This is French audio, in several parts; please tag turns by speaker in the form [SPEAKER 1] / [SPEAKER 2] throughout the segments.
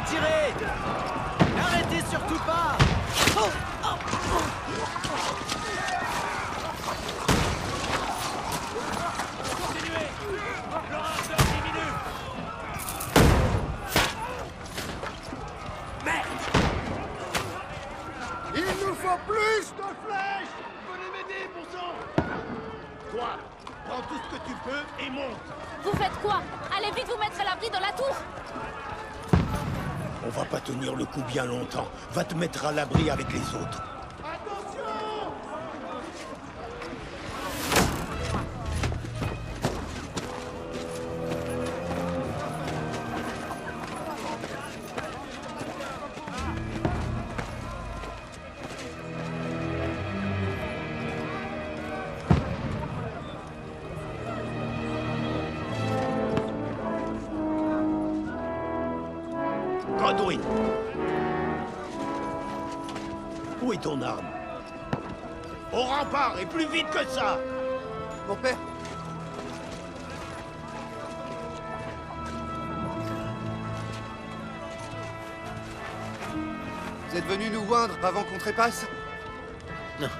[SPEAKER 1] tirer! N'arrêtez surtout pas! Oh, oh, oh.
[SPEAKER 2] Continuez! L'orage diminue!
[SPEAKER 1] Merde!
[SPEAKER 3] Il nous faut plus de flèches! Venez m'aider, bon sang! Toi, prends tout ce que tu peux et monte!
[SPEAKER 4] Vous faites quoi? Allez vite vous mettre à l'abri dans la tour!
[SPEAKER 3] On va pas tenir le coup bien longtemps. Va te mettre à l'abri avec les autres. Godwin! Où est ton arme? Au rempart, et plus vite que ça!
[SPEAKER 5] Mon père. Vous êtes venus nous joindre avant qu'on trépasse?
[SPEAKER 6] Non.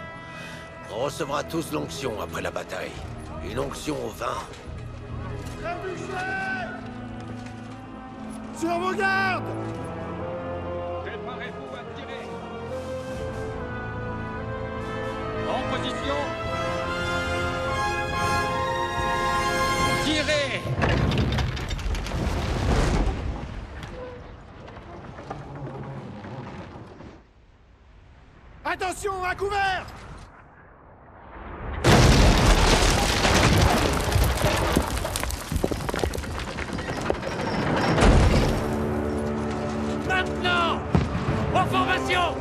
[SPEAKER 6] On recevra tous l'onction après la bataille. Une onction au vin.
[SPEAKER 3] Sur vos gardes!
[SPEAKER 2] Préparez-vous à tirer! En position! Tirez!
[SPEAKER 3] Attention, à couvert!
[SPEAKER 2] Maintenant! En formation!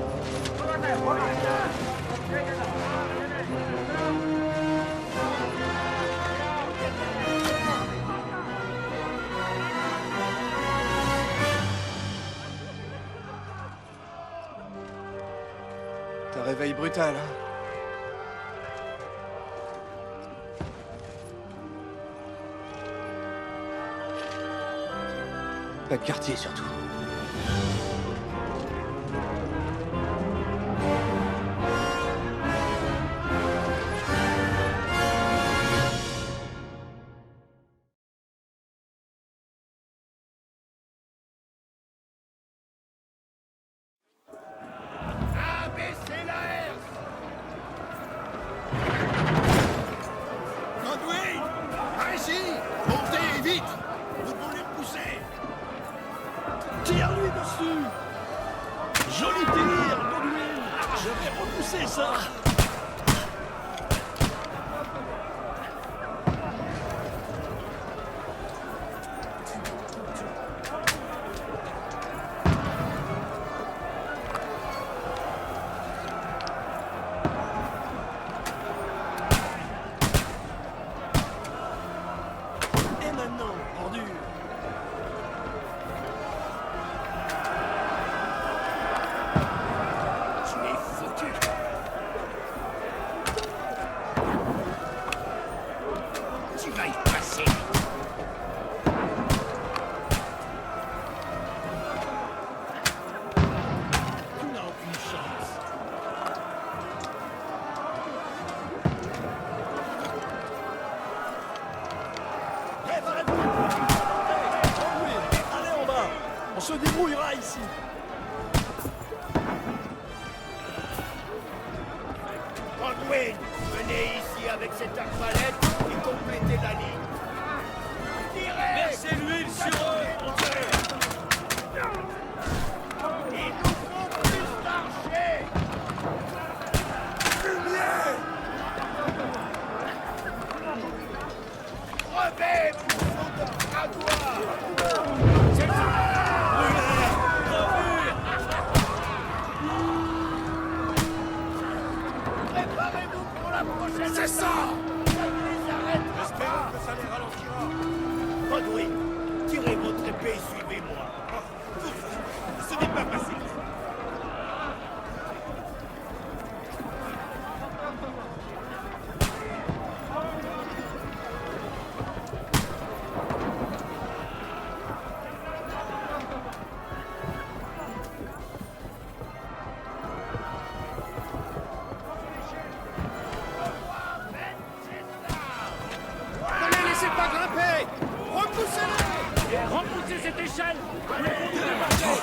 [SPEAKER 5] C'est un réveil brutal, hein? Pas de quartier, surtout.
[SPEAKER 3] Abaissez la herse! Godwin! Par ici! Montez, vite! Nous devons les repousser!
[SPEAKER 1] Tire-lui dessus! Joli tir, Godwin! Je vais repousser ça! Et maintenant, ordure! Tu es foutu!
[SPEAKER 3] Tu vas y passer!
[SPEAKER 1] Tu n'as aucune chance! Allez en bas! On se débrouillera ici!
[SPEAKER 3] Godwin, venez ici avec cette arbalète et complétez la ligne. Tirez!
[SPEAKER 1] Versez l'huile sur eux!
[SPEAKER 3] Il nous faut plus d'archers! Fumier! Crevez, bousseau de Pragois! C'est ça! Préparez-vous pour la prochaine. C'est ça! Ça ne les arrêtera pas! Que ça les ralentira! Godwin, tirez votre épée et suivez-moi! Ce n'est pas facile!
[SPEAKER 2] échelle. Où est-ce qu'on nous débarquer?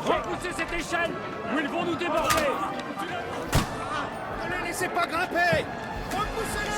[SPEAKER 2] Repoussez cette échelle ou ils vont nous déborder.
[SPEAKER 3] Ne les laissez pas grimper! Repoussez-les!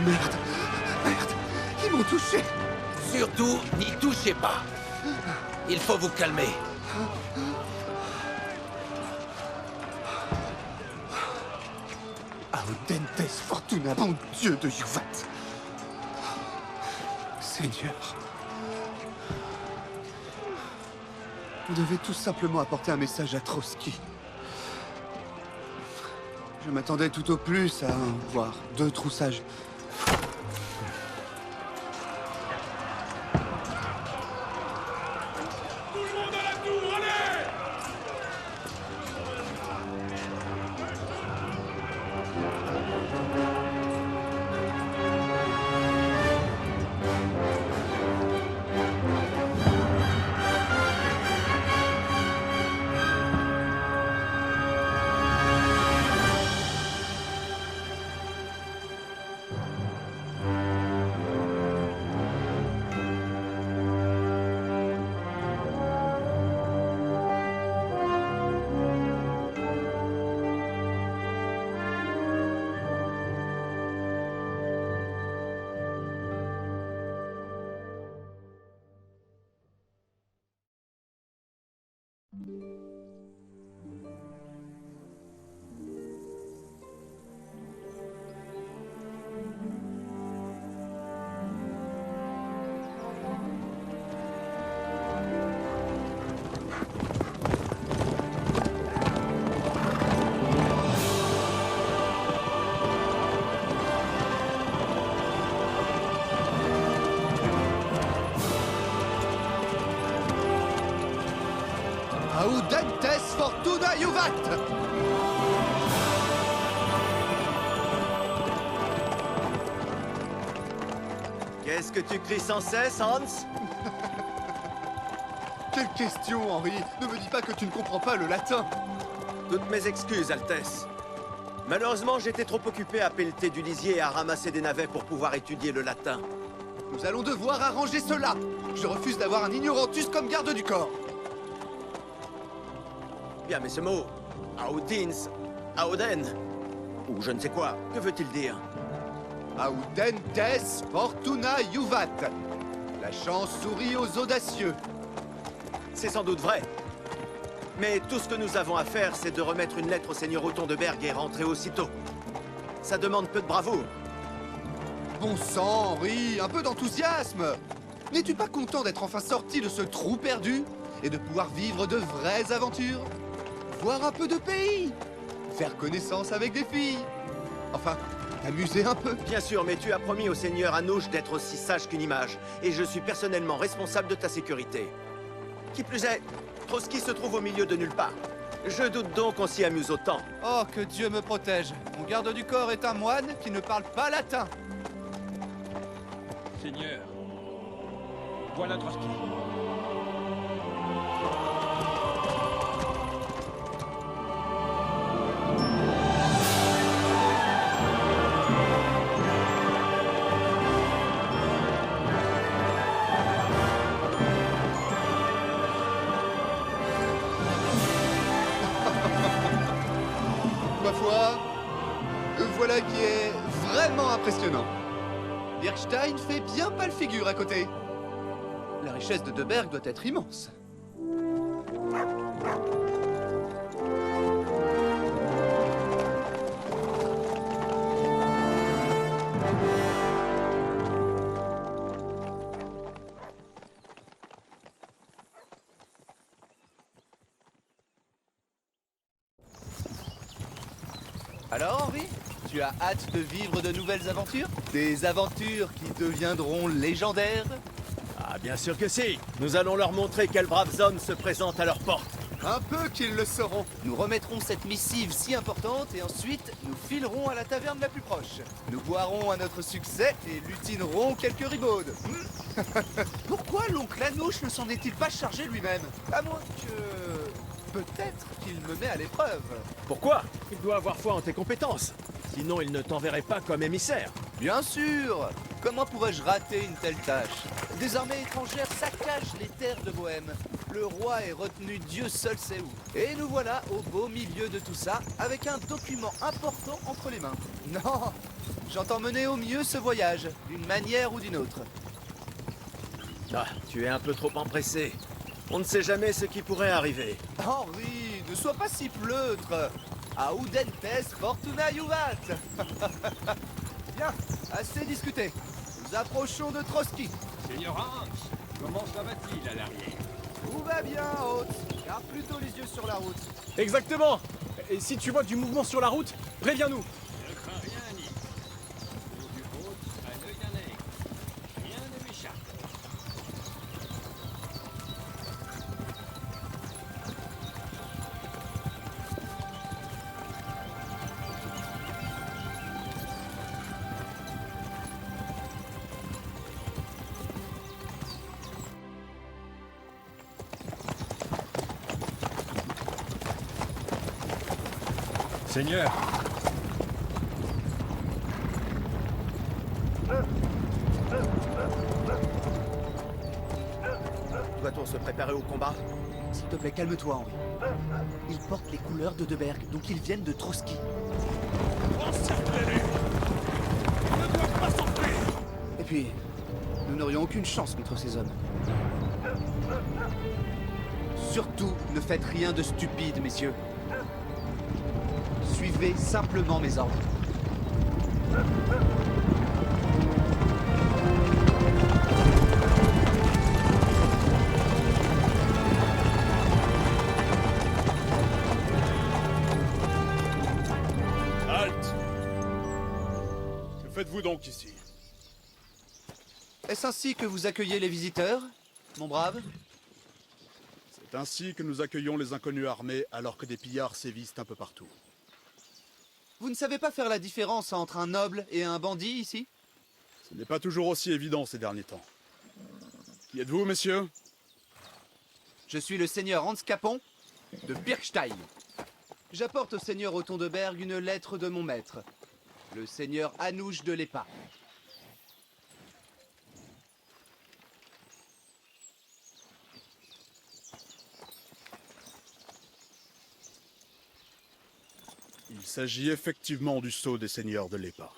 [SPEAKER 5] Merde. Merde. Ils m'ont touché.
[SPEAKER 6] Surtout, n'y touchez pas. Il faut vous calmer.
[SPEAKER 5] Audentes Fortuna, bon Dieu de Yuvat. Seigneur. Vous devez tout simplement apporter un message à Trotsky. Je m'attendais tout au plus à un, voire deux troussages.
[SPEAKER 2] Tout le monde à la tour, allez!
[SPEAKER 5] Audentes Fortuna Yuvat.
[SPEAKER 3] Qu'est-ce que tu cries sans cesse, Hans?
[SPEAKER 5] Quelle question, Henri. Ne me dis pas que tu ne comprends pas le latin.
[SPEAKER 3] Toutes mes excuses, Altesse. Malheureusement, j'étais trop occupé à pelleter du lisier et à ramasser des navets pour pouvoir étudier le latin.
[SPEAKER 5] Nous allons devoir arranger cela. Je refuse d'avoir un ignorantus comme garde du corps.
[SPEAKER 3] Bien, mais ce mot, Audins, Auden, ou je ne sais quoi, que veut-il dire?
[SPEAKER 5] Audentes Fortuna Yuvat. La chance sourit aux audacieux.
[SPEAKER 3] C'est sans doute vrai. Mais tout ce que nous avons à faire, c'est de remettre une lettre au seigneur Othon de Berg et rentrer aussitôt. Ça demande peu de bravoure.
[SPEAKER 5] Bon sang, Henri, un peu d'enthousiasme. N'es-tu pas content d'être enfin sorti de ce trou perdu et de pouvoir vivre de vraies aventures? Voir un peu de pays, faire connaissance avec des filles. Enfin, t'amuser un peu.
[SPEAKER 3] Bien sûr, mais tu as promis au seigneur Anouche d'être aussi sage qu'une image, et je suis personnellement responsable de ta sécurité. Qui plus est, Trotsky se trouve au milieu de nulle part. Je doute donc qu'on s'y amuse autant.
[SPEAKER 5] Oh, que Dieu me protège. Mon garde du corps est un moine qui ne parle pas latin.
[SPEAKER 2] Seigneur, voilà Trotsky.
[SPEAKER 5] qui est vraiment impressionnant. Birkstein fait bien pâle figure à côté. La richesse de Deberg doit être immense. Alors Henri, tu as hâte de vivre de nouvelles aventures? Des aventures qui deviendront légendaires?
[SPEAKER 1] Ah, bien sûr que si. Nous allons leur montrer quels braves hommes se présentent à leur porte.
[SPEAKER 5] Un peu qu'ils le sauront. Nous remettrons cette missive si importante et ensuite nous filerons à la taverne la plus proche. Nous boirons à notre succès et lutinerons quelques ribaudes. Pourquoi l'oncle Anouche ne s'en est-il pas chargé lui-même? À moins que... peut-être qu'il me met à l'épreuve.
[SPEAKER 1] Pourquoi? Il doit avoir foi en tes compétences. Sinon, il ne t'enverrait pas comme émissaire.
[SPEAKER 5] Bien sûr! Comment pourrais-je rater une telle tâche? Des armées étrangères saccagent les terres de Bohême. Le roi est retenu Dieu seul sait où. Et nous voilà au beau milieu de tout ça, avec un document important entre les mains. Non! J'entends mener au mieux ce voyage, d'une manière ou d'une autre.
[SPEAKER 1] Ah, tu es un peu trop empressé. On ne sait jamais ce qui pourrait arriver.
[SPEAKER 5] Henri, ne sois pas si pleutre. Audentes fortuna juvat. Bien, assez discuté. Nous approchons de Trotsky.
[SPEAKER 2] Seigneur Hans, comment ça va-t-il à l'arrière?
[SPEAKER 5] Tout va bien, hôte. Garde plutôt les yeux sur la route.
[SPEAKER 7] Exactement. Et si tu vois du mouvement sur la route, préviens-nous.
[SPEAKER 2] Ne crains rien, Nick. Le tour du hôte à l'œil d'un aigle. Rien ne m'échappe.
[SPEAKER 7] Seigneur.
[SPEAKER 1] Doit-on se préparer au combat?
[SPEAKER 5] S'il te plaît, calme-toi, Henri. Ils portent les couleurs de Deberg, donc ils viennent de Trotsky.
[SPEAKER 3] Encerclez-les! Ils ne doivent pas s'enfuir!
[SPEAKER 5] Et puis, nous n'aurions aucune chance contre ces hommes. Surtout, ne faites rien de stupide, messieurs. Suivez simplement mes ordres.
[SPEAKER 3] Halte! Que faites-vous donc ici?
[SPEAKER 5] Est-ce ainsi que vous accueillez les visiteurs, mon brave?
[SPEAKER 3] C'est ainsi que nous accueillons les inconnus armés alors que des pillards sévissent un peu partout.
[SPEAKER 5] Vous ne savez pas faire la différence entre un noble et un bandit ici?
[SPEAKER 3] Ce n'est pas toujours aussi évident ces derniers temps. Qui êtes-vous, messieurs?
[SPEAKER 5] Je suis le seigneur Hans Capon de Birkstein. J'apporte au seigneur Othon de Berg une lettre de mon maître, le seigneur Anouche de l'Épa.
[SPEAKER 3] Il s'agit effectivement du sceau des seigneurs de l'Épa.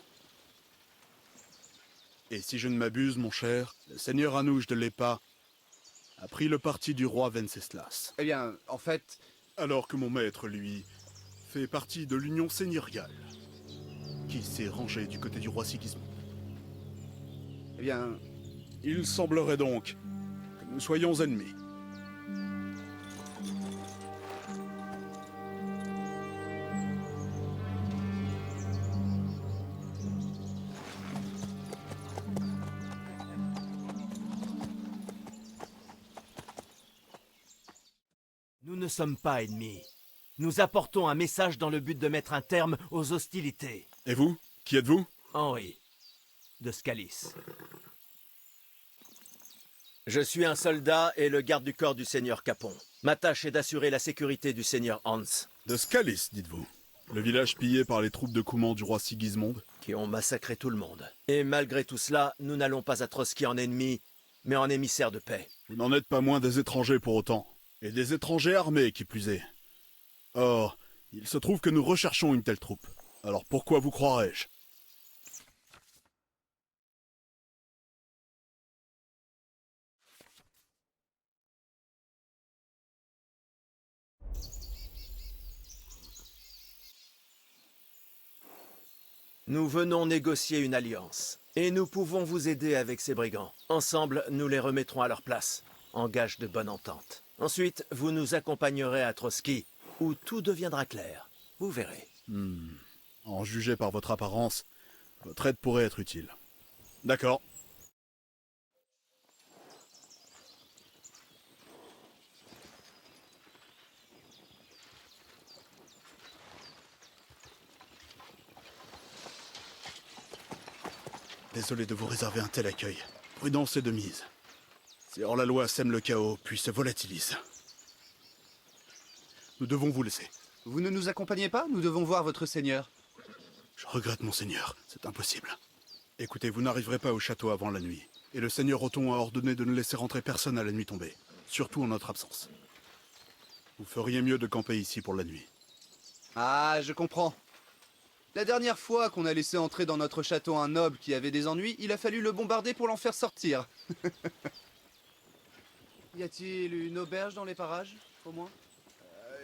[SPEAKER 3] Et si je ne m'abuse, mon cher, le seigneur Anouche de l'Épa a pris le parti du roi Venceslas.
[SPEAKER 5] Eh bien, en fait,
[SPEAKER 3] Alors que mon maître, lui, fait partie de l'union seigneuriale, qui s'est rangée du côté du roi Sigismond.
[SPEAKER 5] eh bien,
[SPEAKER 3] Il semblerait donc que nous soyons ennemis.
[SPEAKER 8] Nous ne sommes pas ennemis. Nous apportons un message dans le but de mettre un terme aux hostilités.
[SPEAKER 3] Et vous? Qui êtes-vous?
[SPEAKER 8] Henri, de Scalis.
[SPEAKER 1] Je suis un soldat et le garde du corps du seigneur Capon. Ma tâche est d'assurer la sécurité du seigneur Hans,
[SPEAKER 3] De Scalis, dites-vous. Le village pillé par les troupes de Coumans du roi Sigismond.
[SPEAKER 1] qui ont massacré tout le monde. Et malgré tout cela, nous n'allons pas à Trotsky en ennemi, mais en émissaire de paix.
[SPEAKER 3] Vous n'en êtes pas moins des étrangers pour autant. Et des étrangers armés, qui plus est. Or, il se trouve que nous recherchons une telle troupe.
[SPEAKER 9] Alors pourquoi vous croirais-je?
[SPEAKER 1] Nous venons négocier une alliance. Et nous pouvons vous aider avec ces brigands. Ensemble, nous les remettrons à leur place, en gage de bonne entente. Ensuite, vous nous accompagnerez à Trotsky, où tout deviendra clair. Vous verrez.
[SPEAKER 9] En juger par votre apparence, votre aide pourrait être utile. D'accord. Désolé de vous réserver un tel accueil. Prudence est de mise. Ces hors-la-loi sèment le chaos, puis se volatilisent. Nous devons vous laisser.
[SPEAKER 5] Vous ne nous accompagnez pas? Nous devons voir votre seigneur.
[SPEAKER 9] Je regrette, monseigneur. C'est impossible. Écoutez, vous n'arriverez pas au château avant la nuit. Et le seigneur Othon a ordonné de ne laisser rentrer personne à la nuit tombée. Surtout en notre absence. Vous feriez mieux de camper ici pour la nuit.
[SPEAKER 5] Ah, je comprends. La dernière fois qu'on a laissé entrer dans notre château un noble qui avait des ennuis, il a fallu le bombarder pour l'en faire sortir. Y a-t-il une auberge dans les parages, au moins?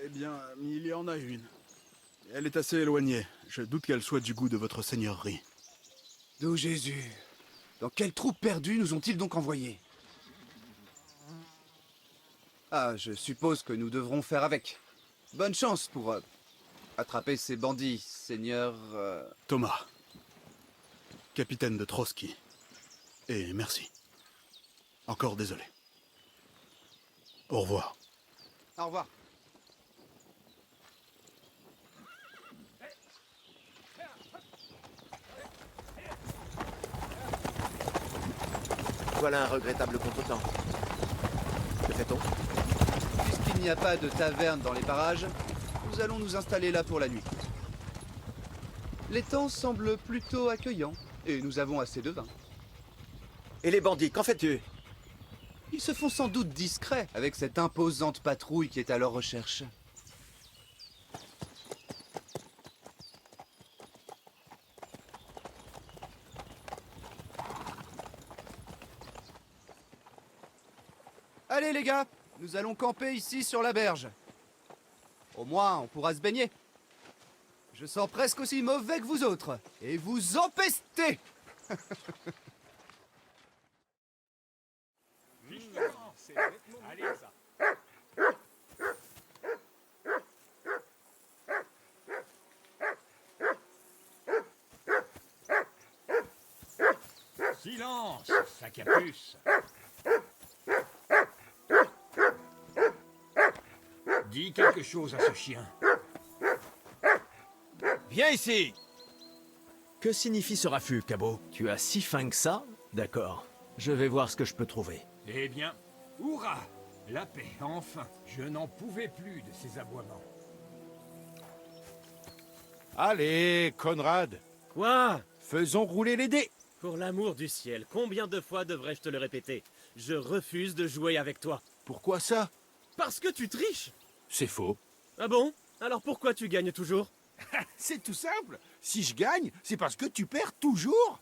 [SPEAKER 9] Eh bien, il y en a une. Elle est assez éloignée. Je doute qu'elle soit du goût de votre seigneurie.
[SPEAKER 5] D'où Jésus? Dans quelle troupe perdue nous ont-ils donc envoyés? Ah, je suppose que nous devrons faire avec. Bonne chance pour attraper ces bandits, seigneur...
[SPEAKER 9] Thomas, capitaine de Trotsky. Et merci. Encore désolé. Au revoir.
[SPEAKER 5] Au revoir.
[SPEAKER 1] Voilà un regrettable contretemps. Que fait-on?
[SPEAKER 5] Puisqu'il n'y a pas de taverne dans les parages, nous allons nous installer là pour la nuit. Les temps semblent plutôt accueillants, et nous avons assez de vin.
[SPEAKER 1] Et les bandits, qu'en fais-tu?
[SPEAKER 5] Ils se font sans doute discrets avec cette imposante patrouille qui est à leur recherche. Allez les gars, nous allons camper ici sur la berge. Au moins, on pourra se baigner. Je sens presque aussi mauvais que vous autres, et vous empestez.
[SPEAKER 2] Allez, ça. Silence, sac à puce. Dis quelque chose à ce chien.
[SPEAKER 1] Viens ici! Que signifie ce raffut, Cabot? Tu as si faim que ça? D'accord. Je vais voir ce que je peux trouver.
[SPEAKER 2] Eh bien, hurrah! La paix, enfin. Je n'en pouvais plus de ces aboiements.
[SPEAKER 3] Allez, Conrad,
[SPEAKER 10] Quoi?
[SPEAKER 3] faisons rouler les dés.
[SPEAKER 10] Pour l'amour du ciel, combien de fois devrais-je te le répéter? Je refuse de jouer avec toi.
[SPEAKER 3] Pourquoi ça?
[SPEAKER 10] Parce que tu triches!
[SPEAKER 3] C'est faux.
[SPEAKER 10] Ah bon? Alors pourquoi tu gagnes toujours?
[SPEAKER 3] C'est tout simple. Si je gagne, c'est parce que tu perds toujours.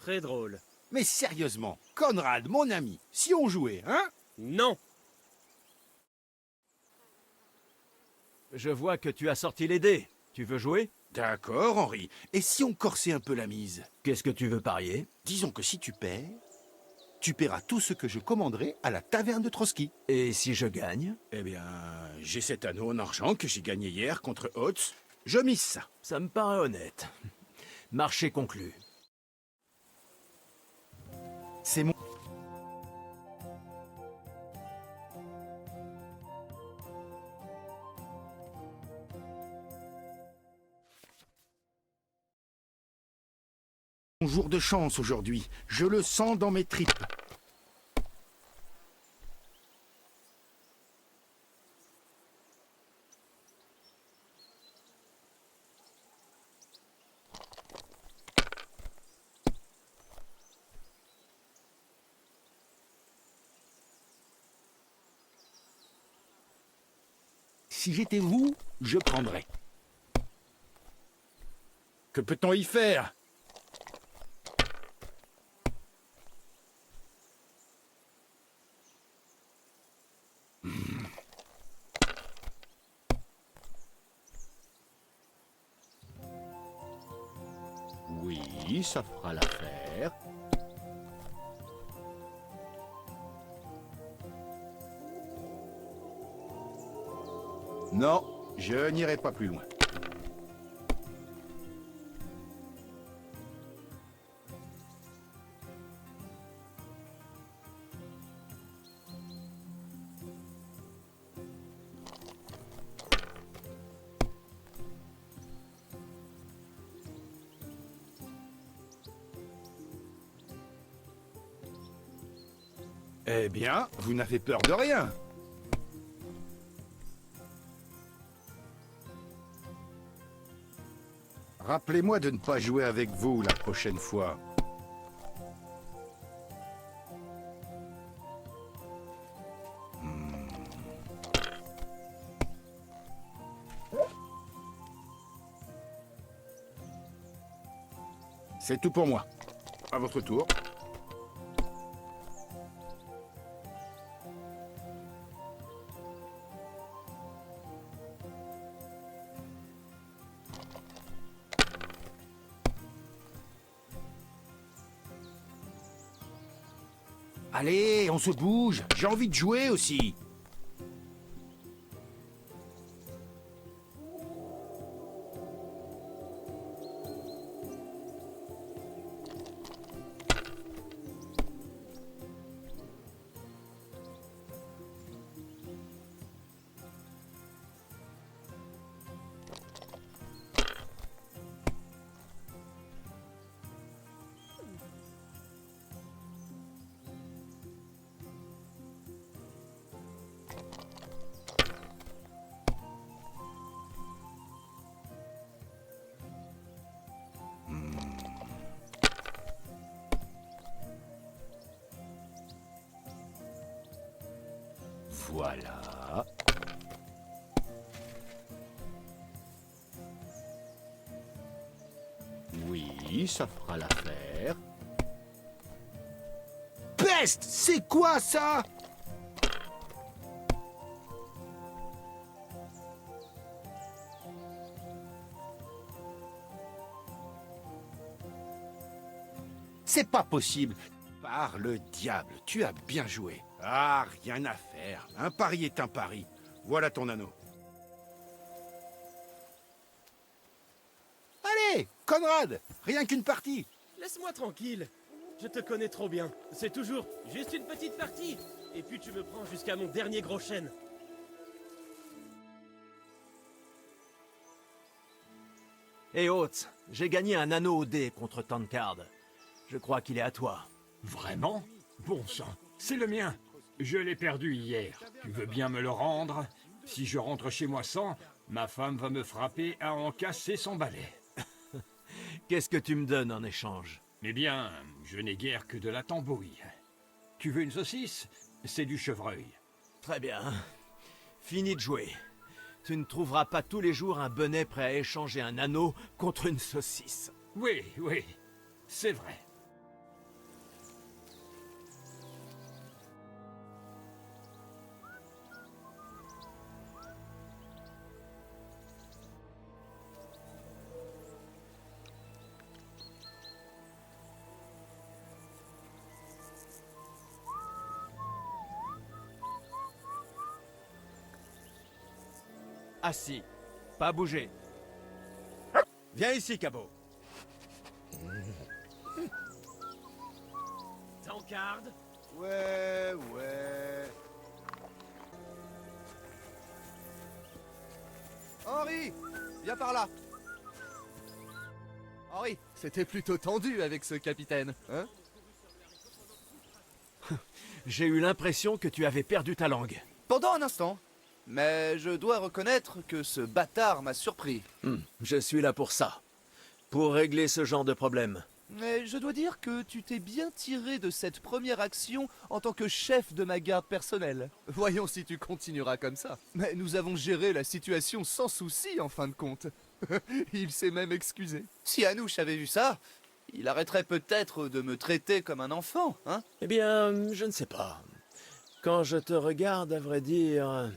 [SPEAKER 10] Très drôle.
[SPEAKER 3] Mais sérieusement, Conrad, mon ami, si on jouait, hein?
[SPEAKER 10] Non!
[SPEAKER 8] Je vois que tu as sorti les dés. Tu veux jouer?
[SPEAKER 3] D'accord, Henri. Et si on corsait un peu la mise?
[SPEAKER 8] Qu'est-ce que tu veux parier?
[SPEAKER 3] Disons que si tu perds, tu paieras tout ce que je commanderai à la taverne de Trotsky.
[SPEAKER 8] Et si je gagne?
[SPEAKER 3] Eh bien, j'ai cet anneau en argent que j'ai gagné hier contre Hotz. Je mise ça.
[SPEAKER 8] Ça me paraît honnête. Marché conclu.
[SPEAKER 3] C'est mon... Mon jour de chance aujourd'hui. Je le sens dans mes tripes. Si j'étais vous, je prendrais. Que peut-on y faire? Oui, ça fera l'affaire. Non, je n'irai pas plus loin. Eh bien, vous n'avez peur de rien. Rappelez-moi de ne pas jouer avec vous la prochaine fois. C'est tout pour moi. À votre tour. Allez, on se bouge. J'ai envie de jouer aussi. Voilà. Oui, ça fera l'affaire. Peste! C'est quoi ça? C'est pas possible. Par le diable, tu as bien joué. Ah, rien à faire. Un pari est un pari. Voilà ton anneau. Allez, Conrad, rien qu'une partie.
[SPEAKER 10] Laisse-moi tranquille. Je te connais trop bien. C'est toujours juste une petite partie. Et puis tu me prends jusqu'à mon dernier gros chêne.
[SPEAKER 8] Et Oates, j'ai gagné un anneau au dé contre Tankard. Je crois qu'il est à toi.
[SPEAKER 11] Vraiment? Bon sang, c'est le mien. Je l'ai perdu hier. Tu veux bien me le rendre? Si je rentre chez moi sans, ma femme va me frapper à en casser son balai.
[SPEAKER 8] Qu'est-ce que tu me donnes en échange?
[SPEAKER 11] Eh bien, je n'ai guère que de la tambouille. Tu veux une saucisse? C'est du chevreuil.
[SPEAKER 8] Très bien. Fini de jouer. Tu ne trouveras pas tous les jours un bonnet prêt à échanger un anneau contre une saucisse.
[SPEAKER 11] Oui, oui, c'est vrai.
[SPEAKER 8] Assis. Pas bouger. Viens ici, Cabot.
[SPEAKER 10] Tankard?
[SPEAKER 5] Ouais. Henri, viens par là. Henri, c'était plutôt tendu avec ce capitaine, hein?
[SPEAKER 8] J'ai eu l'impression que tu avais perdu ta langue.
[SPEAKER 5] Pendant un instant. Mais je dois reconnaître que ce bâtard m'a surpris.
[SPEAKER 1] Je suis là pour ça. Pour régler ce genre de problème.
[SPEAKER 5] Mais je dois dire que tu t'es bien tiré de cette première action en tant que chef de ma garde personnelle. Voyons si tu continueras comme ça. Mais nous avons géré la situation sans souci en fin de compte. Il s'est même excusé. Si Anouch avait vu ça, il arrêterait peut-être de me traiter comme un enfant, hein?
[SPEAKER 1] Eh bien, je ne sais pas. Quand je te regarde, à vrai dire,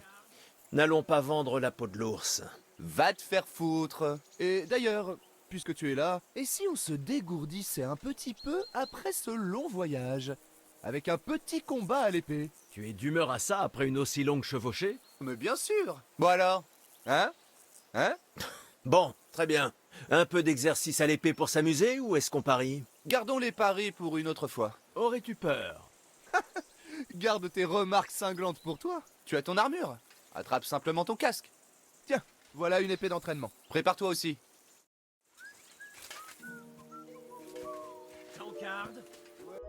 [SPEAKER 1] n'allons pas vendre la peau de l'ours.
[SPEAKER 5] Va te faire foutre. Et d'ailleurs, puisque tu es là, et si on se dégourdissait un petit peu après ce long voyage, avec un petit combat à l'épée?
[SPEAKER 8] Tu es d'humeur à ça après une aussi longue chevauchée?
[SPEAKER 5] Mais bien sûr. Bon alors, hein? Hein?
[SPEAKER 1] Bon, très bien. Un peu d'exercice à l'épée pour s'amuser, ou est-ce qu'on parie?
[SPEAKER 5] Gardons les paris pour une autre fois.
[SPEAKER 8] Aurais-tu peur?
[SPEAKER 5] Garde tes remarques cinglantes pour toi. Tu as ton armure. Attrape simplement ton casque. Tiens, voilà une épée d'entraînement. Prépare-toi aussi.
[SPEAKER 10] J'en garde.
[SPEAKER 5] Ouais.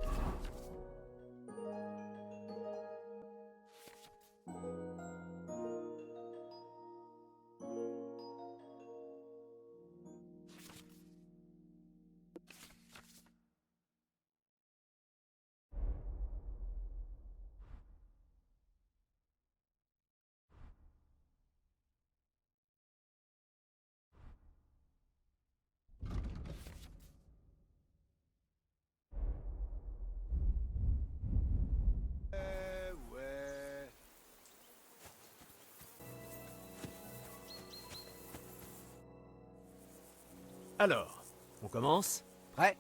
[SPEAKER 8] Alors, on commence?
[SPEAKER 5] Prêt?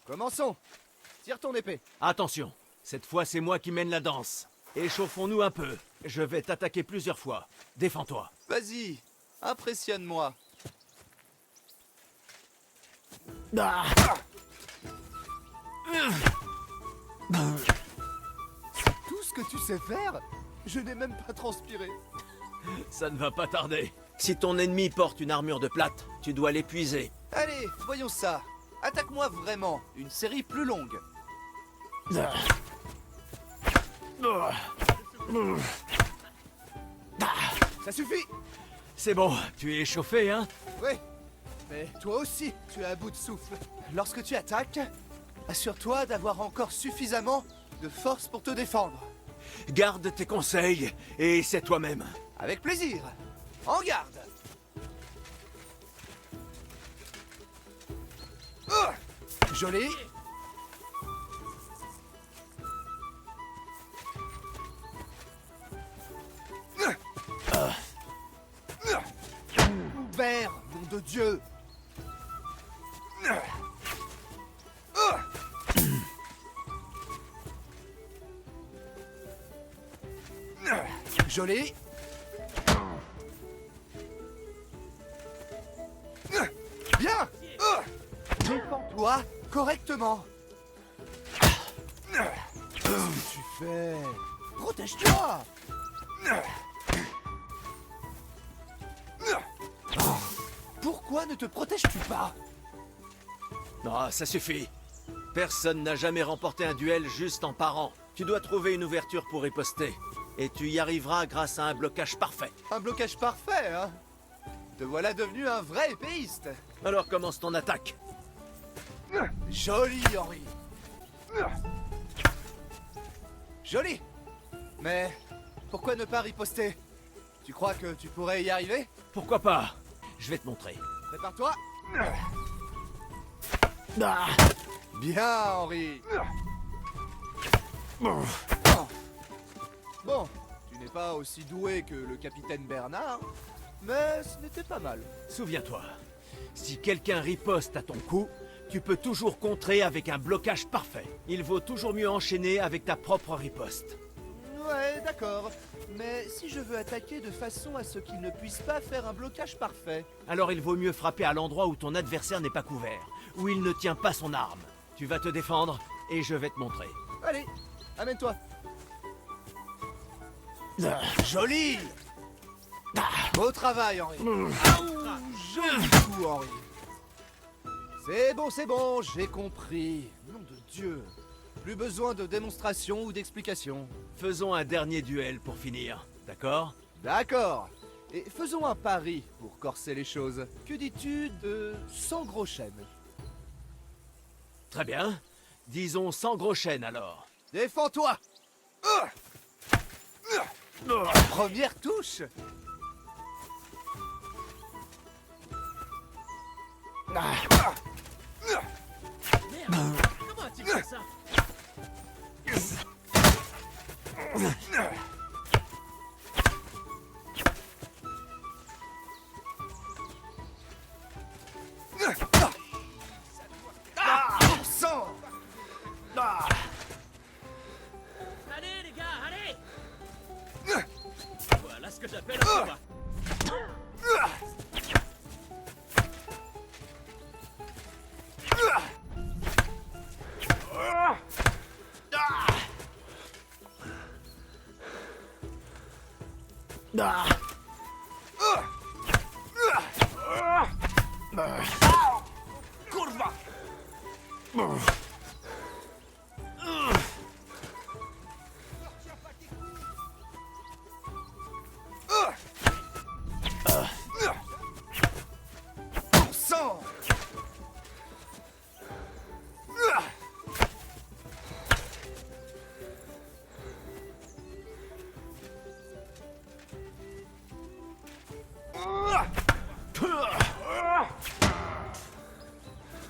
[SPEAKER 5] Commençons. Tire ton épée.
[SPEAKER 8] Attention, cette fois c'est moi qui mène la danse. Échauffons-nous un peu. Je vais t'attaquer plusieurs fois. Défends-toi.
[SPEAKER 5] Vas-y, impressionne-moi.
[SPEAKER 8] Ah.
[SPEAKER 5] Tout ce que tu sais faire? Je n'ai même pas transpiré.
[SPEAKER 8] Ça ne va pas tarder.
[SPEAKER 1] Si ton ennemi porte une armure de plate, tu dois l'épuiser.
[SPEAKER 5] Allez, voyons ça. Attaque-moi vraiment. Une série plus longue. Ça suffit.
[SPEAKER 8] C'est bon, tu es échauffé, hein?
[SPEAKER 5] Oui. Mais toi aussi, tu es à bout de souffle. Lorsque tu attaques, assure-toi d'avoir encore suffisamment de force pour te défendre.
[SPEAKER 1] Garde tes conseils et c'est toi-même.
[SPEAKER 5] Avec plaisir. En garde. Joli. Ouvert, nom de Dieu. Joli. Bien. Défends-toi correctement. Qu'est-ce que tu fais? Protège-toi. Pourquoi ne te protèges-tu pas?
[SPEAKER 1] Ah, ça suffit. Personne n'a jamais remporté un duel juste en parant. Tu dois trouver une ouverture pour riposter. Et tu y arriveras grâce à un blocage parfait.
[SPEAKER 5] Un blocage parfait, hein? Te voilà devenu un vrai épéiste.
[SPEAKER 1] Alors commence ton attaque.
[SPEAKER 5] Joli, Henri. Joli. Mais pourquoi ne pas riposter? Tu crois que tu pourrais y arriver?
[SPEAKER 8] Pourquoi pas? Je vais te montrer.
[SPEAKER 5] Prépare-toi.
[SPEAKER 8] Ah.
[SPEAKER 5] Bien, Henri. Bon, tu n'es pas aussi doué que le capitaine Bernard, mais ce n'était pas mal.
[SPEAKER 8] Souviens-toi, si quelqu'un riposte à ton coup, tu peux toujours contrer avec un blocage parfait. Il vaut toujours mieux enchaîner avec ta propre riposte.
[SPEAKER 5] Ouais, d'accord. Mais si je veux attaquer de façon à ce qu'il ne puisse pas faire un blocage parfait...
[SPEAKER 8] Alors il vaut mieux frapper à l'endroit où ton adversaire n'est pas couvert, où il ne tient pas son arme. Tu vas te défendre et je vais te montrer.
[SPEAKER 5] Allez, amène-toi. Joli. Beau travail, Henri. Joli coup, Henri. C'est bon, j'ai compris. Nom de Dieu. Plus besoin de démonstration ou d'explication.
[SPEAKER 8] Faisons un dernier duel pour finir, d'accord?
[SPEAKER 5] D'accord. Et faisons un pari pour corser les choses. Que dis-tu de 100 gros chênes?
[SPEAKER 8] Très bien. Disons 100 gros chênes alors.
[SPEAKER 5] Défends-toi! Première touche!
[SPEAKER 10] Merde! Comment as-tu fait ça?
[SPEAKER 5] Sang!
[SPEAKER 10] Allez les gars, allez! Voilà ce que j'appelle un combat.
[SPEAKER 3] Kurwa!
[SPEAKER 5] Sang!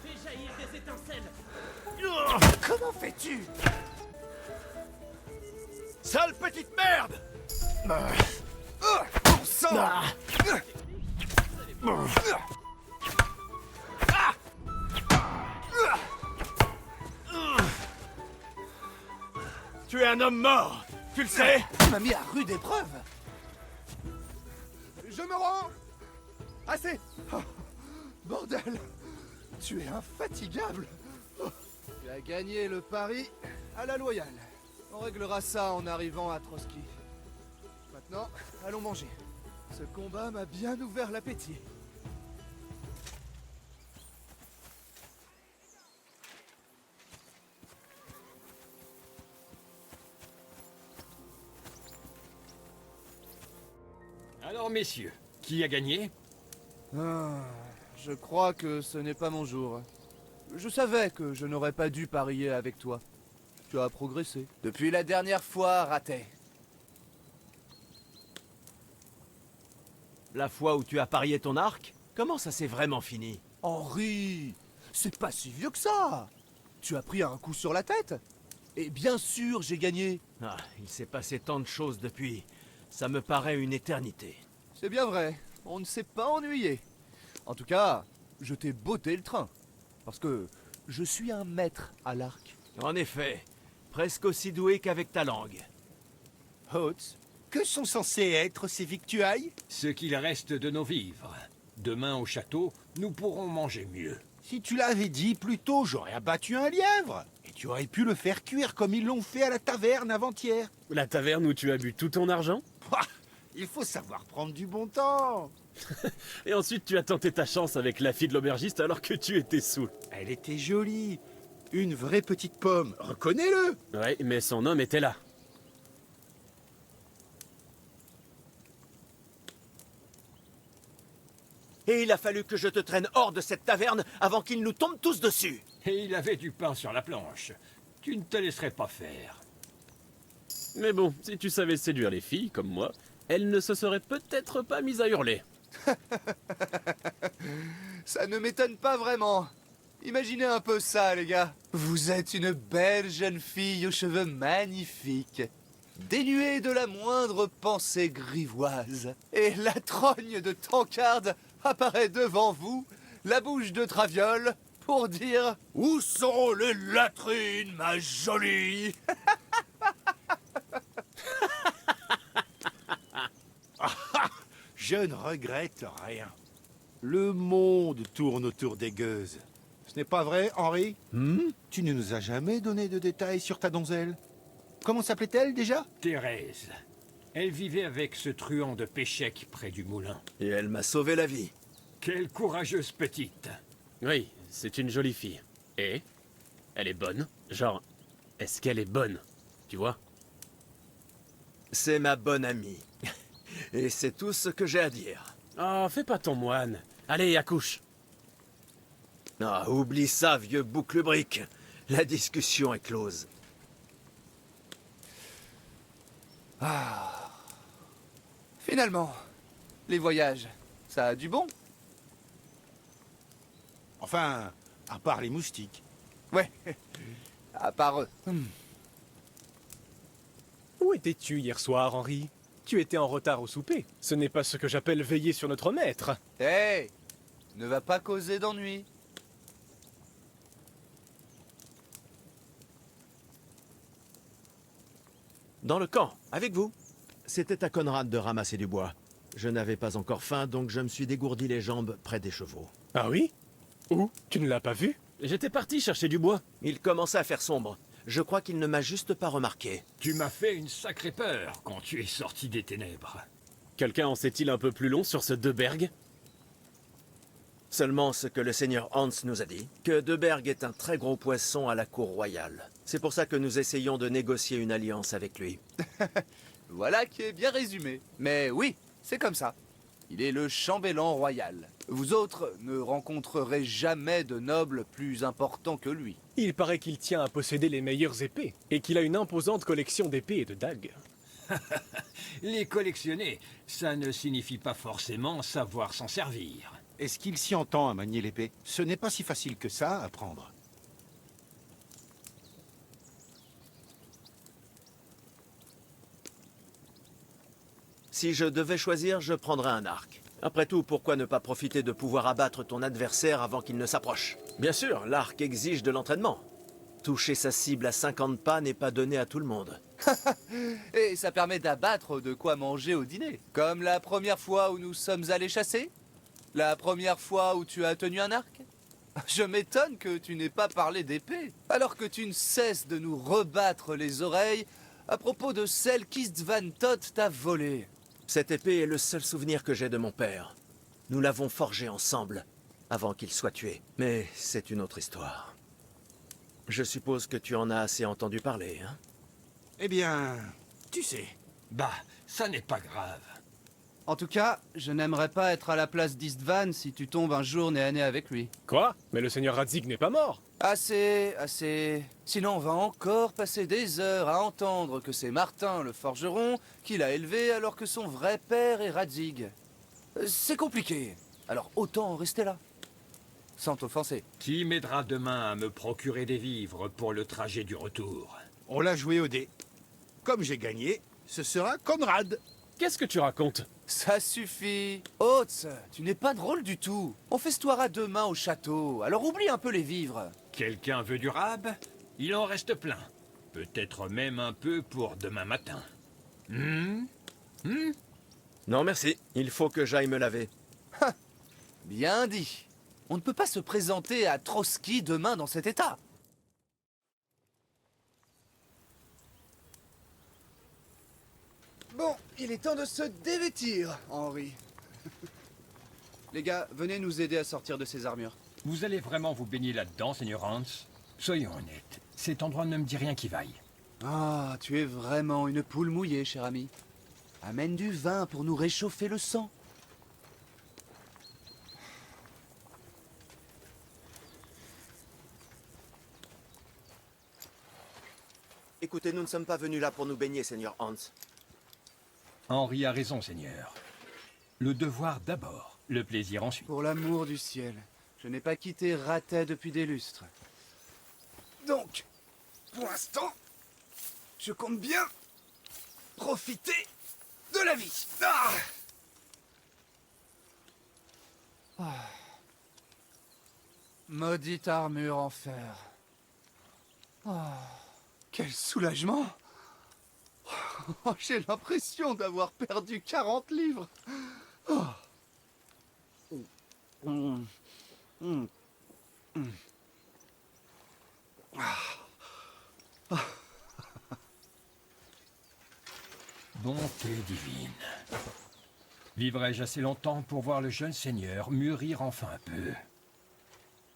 [SPEAKER 10] Fais jaillir des étincelles.
[SPEAKER 5] Comment fais-tu?
[SPEAKER 3] Sale petite merde!
[SPEAKER 5] Sang!
[SPEAKER 3] Tu es un homme mort! Tu le sais?
[SPEAKER 5] Tu m'as mis à rude épreuve! Je me rends! Assez! Oh, bordel! Tu es infatigable! Oh, tu as gagné le pari à la loyale. On réglera ça en arrivant à Trotsky. Maintenant, allons manger. Ce combat m'a bien ouvert l'appétit.
[SPEAKER 11] Alors, messieurs, qui a gagné?
[SPEAKER 5] Je crois que ce n'est pas mon jour. Je savais que je n'aurais pas dû parier avec toi. Tu as progressé. Depuis la dernière fois, raté.
[SPEAKER 8] La fois où tu as parié ton arc, comment ça s'est vraiment fini?
[SPEAKER 5] Henri, c'est pas si vieux que ça. Tu as pris un coup sur la tête. Et bien sûr, j'ai gagné.
[SPEAKER 8] Ah, il s'est passé tant de choses depuis. Ça me paraît une éternité.
[SPEAKER 5] C'est bien vrai, on ne s'est pas ennuyé. En tout cas, je t'ai botté le train. Parce que je suis un maître à l'arc.
[SPEAKER 8] En effet, presque aussi doué qu'avec ta langue.
[SPEAKER 3] Hotz, que sont censés être ces victuailles?
[SPEAKER 11] Ce qu'il reste de nos vivres. Demain au château, nous pourrons manger mieux.
[SPEAKER 3] Si tu l'avais dit plus tôt, j'aurais abattu un lièvre. Et tu aurais pu le faire cuire comme ils l'ont fait à la taverne avant-hier.
[SPEAKER 10] La taverne où tu as bu tout ton argent?
[SPEAKER 3] Pouah, il faut savoir prendre du bon temps.
[SPEAKER 10] Et ensuite tu as tenté ta chance avec la fille de l'aubergiste alors que tu étais saoul.
[SPEAKER 3] Elle était jolie. Une vraie petite pomme, reconnais-le.
[SPEAKER 10] Ouais, mais son homme était là.
[SPEAKER 8] Et il a fallu que je te traîne hors de cette taverne avant qu'ils nous tombent tous dessus.
[SPEAKER 11] Et il avait du pain sur la planche. Tu ne te laisserais pas faire.
[SPEAKER 10] Mais bon, si tu savais séduire les filles, comme moi, elles ne se seraient peut-être pas mises à hurler.
[SPEAKER 5] Ça ne m'étonne pas vraiment. Imaginez un peu ça, les gars. Vous êtes une belle jeune fille aux cheveux magnifiques, dénuée de la moindre pensée grivoise. Et la trogne de Tancard apparaît devant vous, la bouche de Traviole, pour dire « Où sont les latrines, ma jolie ?»
[SPEAKER 3] Je ne regrette rien. Le monde tourne autour des gueuses. Ce n'est pas vrai, Henri? Tu ne nous as jamais donné de détails sur ta donzelle. Comment s'appelait-elle déjà?
[SPEAKER 11] Thérèse. Elle vivait avec ce truand de Péchec près du moulin.
[SPEAKER 8] Et elle m'a sauvé la vie.
[SPEAKER 11] Quelle courageuse petite.
[SPEAKER 10] Oui, c'est une jolie fille. Et elle est bonne. Genre, est-ce qu'elle est bonne? Tu vois?
[SPEAKER 1] C'est ma bonne amie. Et c'est tout ce que j'ai à dire.
[SPEAKER 10] Ah, fais pas ton moine. Allez, accouche.
[SPEAKER 1] Ah, oublie ça, vieux boucle-brique. La discussion est close.
[SPEAKER 5] Ah. Finalement, les voyages, ça a du bon.
[SPEAKER 3] Enfin, à part les moustiques.
[SPEAKER 5] Ouais, à part eux.
[SPEAKER 7] Où étais-tu hier soir, Henri? Tu étais en retard au souper. Ce n'est pas ce que j'appelle veiller sur notre maître.
[SPEAKER 5] Hé, ne va pas causer d'ennui.
[SPEAKER 1] Dans le camp, avec vous. C'était à Conrad de ramasser du bois. Je n'avais pas encore faim, donc je me suis dégourdi les jambes près des chevaux.
[SPEAKER 7] Ah oui? Où? Tu ne l'as pas vu?
[SPEAKER 10] J'étais parti chercher du bois.
[SPEAKER 1] Il commençait à faire sombre. Je crois qu'il ne m'a juste pas remarqué.
[SPEAKER 11] Tu m'as fait une sacrée peur quand tu es sorti des ténèbres.
[SPEAKER 10] Quelqu'un en sait-il un peu plus long sur ce Deberg?
[SPEAKER 1] Seulement ce que le seigneur Hans nous a dit, que Deberg est un très gros poisson à la cour royale. C'est pour ça que nous essayons de négocier une alliance avec lui.
[SPEAKER 5] Voilà qui est bien résumé. Mais oui, c'est comme ça. Il est le chambellan royal. Vous autres ne rencontrerez jamais de noble plus important que lui.
[SPEAKER 7] Il paraît qu'il tient à posséder les meilleures épées, et qu'il a une imposante collection d'épées et de dagues.
[SPEAKER 11] Les collectionner, ça ne signifie pas forcément savoir s'en servir.
[SPEAKER 3] Est-ce qu'il s'y entend à manier l'épée? Ce n'est pas si facile que ça à apprendre.
[SPEAKER 1] Si je devais choisir, je prendrais un arc. Après tout, pourquoi ne pas profiter de pouvoir abattre ton adversaire avant qu'il ne s'approche? Bien sûr, l'arc exige de l'entraînement. Toucher sa cible à 50 pas n'est pas donné à tout le monde.
[SPEAKER 5] Et ça permet d'abattre de quoi manger au dîner. Comme la première fois où nous sommes allés chasser? La première fois où tu as tenu un arc? Je m'étonne que tu n'aies pas parlé d'épée, alors que tu ne cesses de nous rebattre les oreilles à propos de celle qu'Istvan Toth t'a volée.
[SPEAKER 1] Cette épée est le seul souvenir que j'ai de mon père. Nous l'avons forgée ensemble, avant qu'il soit tué. Mais c'est une autre histoire. Je suppose que tu en as assez entendu parler, hein?
[SPEAKER 3] Eh bien, tu sais.
[SPEAKER 11] Bah, ça n'est pas grave.
[SPEAKER 5] En tout cas, je n'aimerais pas être à la place d'Istvan si tu tombes un jour nez à nez avec lui.
[SPEAKER 7] Quoi? Mais le seigneur Radzig n'est pas mort.
[SPEAKER 5] Assez. Sinon, on va encore passer des heures à entendre que c'est Martin, le forgeron, qui l'a élevé alors que son vrai père est Radzig. C'est compliqué. Alors autant en rester là. Sans t'offenser.
[SPEAKER 11] Qui m'aidera demain à me procurer des vivres pour le trajet du retour?
[SPEAKER 3] On l'a joué au dé. Comme j'ai gagné, ce sera Conrad.
[SPEAKER 10] Qu'est-ce que tu racontes?
[SPEAKER 5] Ça suffit. Oates, tu n'es pas drôle du tout. On festoiera demain au château, alors oublie un peu les vivres.
[SPEAKER 11] Quelqu'un veut du rab? Il en reste plein. Peut-être même un peu pour demain matin.
[SPEAKER 1] Non merci, il faut que j'aille me laver.
[SPEAKER 5] Bien dit. On ne peut pas se présenter à Trotsky demain dans cet état. Bon, il est temps de se dévêtir, Henri. Les gars, venez nous aider à sortir de ces armures.
[SPEAKER 11] Vous allez vraiment vous baigner là-dedans, Seigneur Hans? Soyons honnêtes, cet endroit ne me dit rien qui vaille.
[SPEAKER 5] Ah, tu es vraiment une poule mouillée, cher ami. Amène du vin pour nous réchauffer le sang.
[SPEAKER 1] Écoutez, nous ne sommes pas venus là pour nous baigner, seigneur Hans.
[SPEAKER 11] Henri a raison, Seigneur. Le devoir d'abord, le plaisir ensuite.
[SPEAKER 5] Pour l'amour du ciel, je n'ai pas quitté Ratet depuis des lustres. Donc, pour l'instant, je compte bien profiter de la vie. Maudite armure en fer. Quel soulagement! J'ai l'impression d'avoir perdu 40 livres.
[SPEAKER 11] Bonté divine. Vivrai-je assez longtemps pour voir le jeune seigneur mûrir enfin un peu?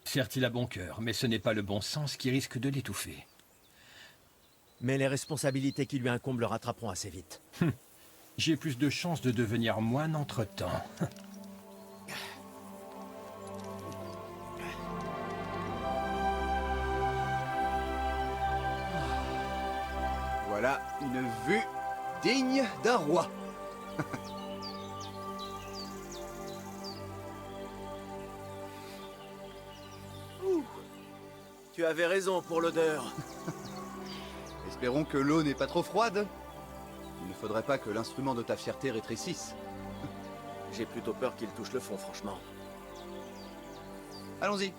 [SPEAKER 11] Certes, il a bon cœur, mais ce n'est pas le bon sens qui risque de l'étouffer.
[SPEAKER 1] Mais les responsabilités qui lui incombent le rattraperont assez vite.
[SPEAKER 11] j'ai plus de chances de devenir moine entre-temps.
[SPEAKER 5] Voilà une vue digne d'un roi.
[SPEAKER 1] Tu avais raison pour l'odeur.
[SPEAKER 5] Espérons que l'eau n'est pas trop froide. Il ne faudrait pas que l'instrument de ta fierté rétrécisse.
[SPEAKER 1] J'ai plutôt peur qu'il touche le fond, franchement.
[SPEAKER 5] Allons-y.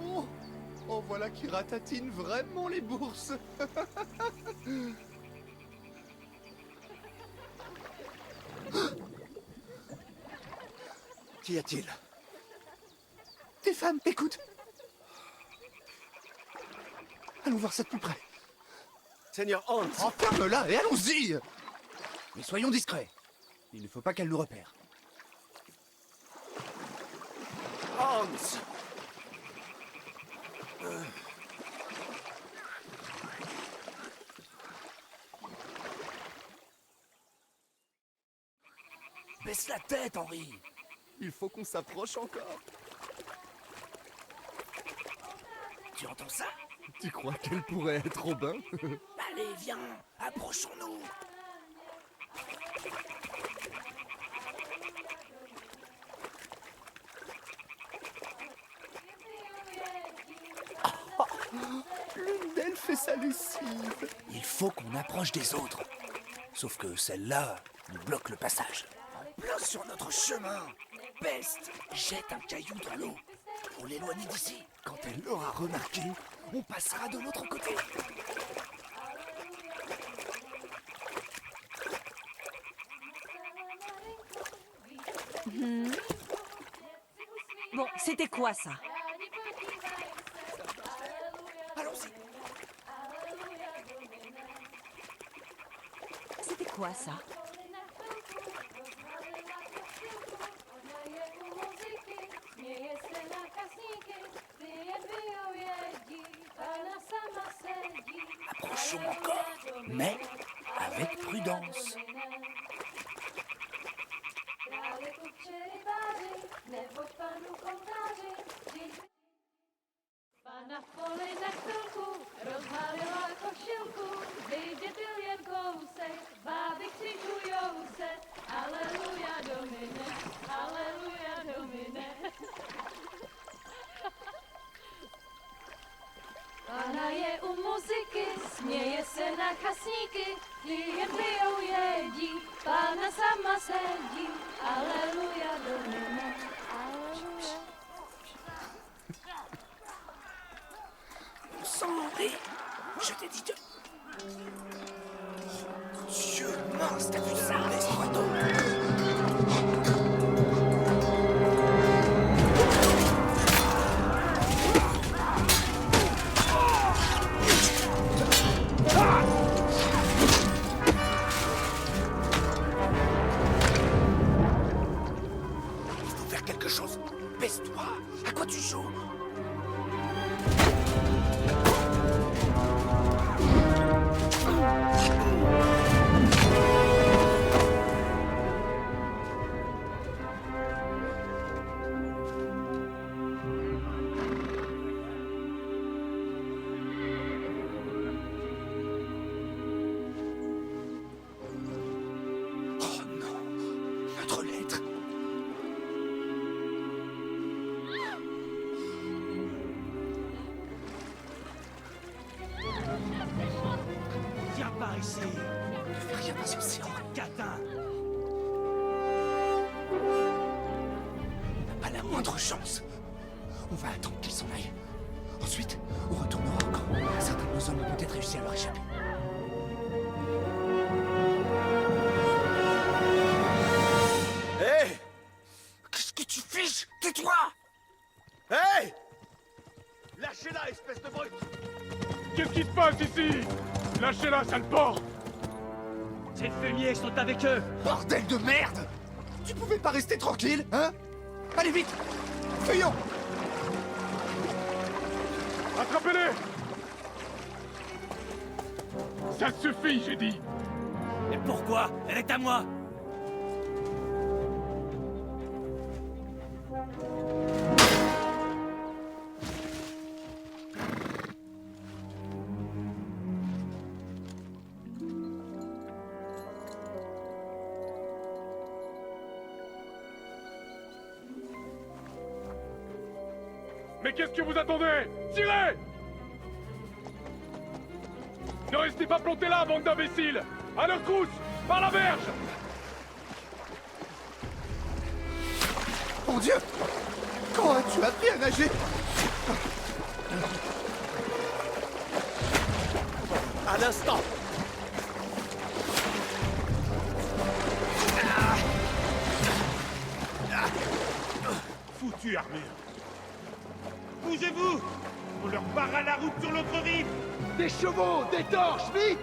[SPEAKER 5] Oh, oh, voilà qui ratatine vraiment les bourses.
[SPEAKER 1] Qu'y a-t-il?
[SPEAKER 5] Des femmes, écoute. Allons voir ça de plus près.
[SPEAKER 1] Seigneur Hans!
[SPEAKER 5] Enferme-la et allons-y. Mais soyons discrets. Il ne faut pas qu'elle nous repère.
[SPEAKER 1] Hans!
[SPEAKER 3] Baisse la tête, Henri.
[SPEAKER 5] Il faut qu'on s'approche encore.
[SPEAKER 3] Tu entends ça?
[SPEAKER 5] Tu crois qu'elle pourrait être au bain?
[SPEAKER 3] Allez, viens, approchons-nous.
[SPEAKER 5] L'une d'elles fait sa lessive.
[SPEAKER 3] Il faut qu'on approche des autres. Sauf que celle-là nous bloque le passage. En plein sur notre chemin. Peste, jette un caillou dans l'eau. Pour l'éloigner d'ici. Quand elle l'aura remarqué, on passera de l'autre côté.
[SPEAKER 12] Bon, c'était quoi ça?
[SPEAKER 3] Allons-y.
[SPEAKER 12] C'était quoi ça?
[SPEAKER 3] Approchons encore, mais avec prudence.
[SPEAKER 4] Na poli na chvilku rozhalila košilku, vyjde byl jen kousek, báby křičujou se, aleluja domine, aleluja domine. Pána je u muziky, směje se na chasníky, klient pijou jedí, Pána sama sedí, aleluja domine, aleluja.
[SPEAKER 3] Henri, je t'ai dit de... Dieu mince, t'as vu ça? Laisse-moi donc. Il faut faire quelque chose. Baisse-toi. À quoi tu joues?
[SPEAKER 10] Viens par ici.
[SPEAKER 3] Ne fais rien à ce séant.
[SPEAKER 10] Catin.
[SPEAKER 3] On n'a pas la moindre chance. On va attendre qu'ils s'en aillent. Ensuite, on retournera au camp. Certains de nos hommes ont peut-être réussi à leur échapper.
[SPEAKER 1] Hé!
[SPEAKER 3] Qu'est-ce que tu fiches? Tais-toi!
[SPEAKER 1] Hé! Lâchez-la, espèce de brute!
[SPEAKER 11] Qu'est-ce qui se passe ici? Lâchez-la, sale porc!
[SPEAKER 10] Ces fumiers sont avec eux.
[SPEAKER 5] Bordel de merde! Tu pouvais pas rester tranquille, hein? Allez vite! Fuyons!
[SPEAKER 11] Attrapez-les! Ça suffit, j'ai dit.
[SPEAKER 3] Mais pourquoi? Elle est à moi!
[SPEAKER 11] Mais qu'est-ce que vous attendez? Tirez! Ne restez pas plantés là, bande d'imbéciles! À leur trousse! Par la berge!
[SPEAKER 5] Mon Dieu! Quand as-tu appris à nager?
[SPEAKER 1] À l'instant!
[SPEAKER 3] Foutue armure! Bougez-vous! On leur barre la route sur l'autre rive!
[SPEAKER 5] Des chevaux, des torches, vite!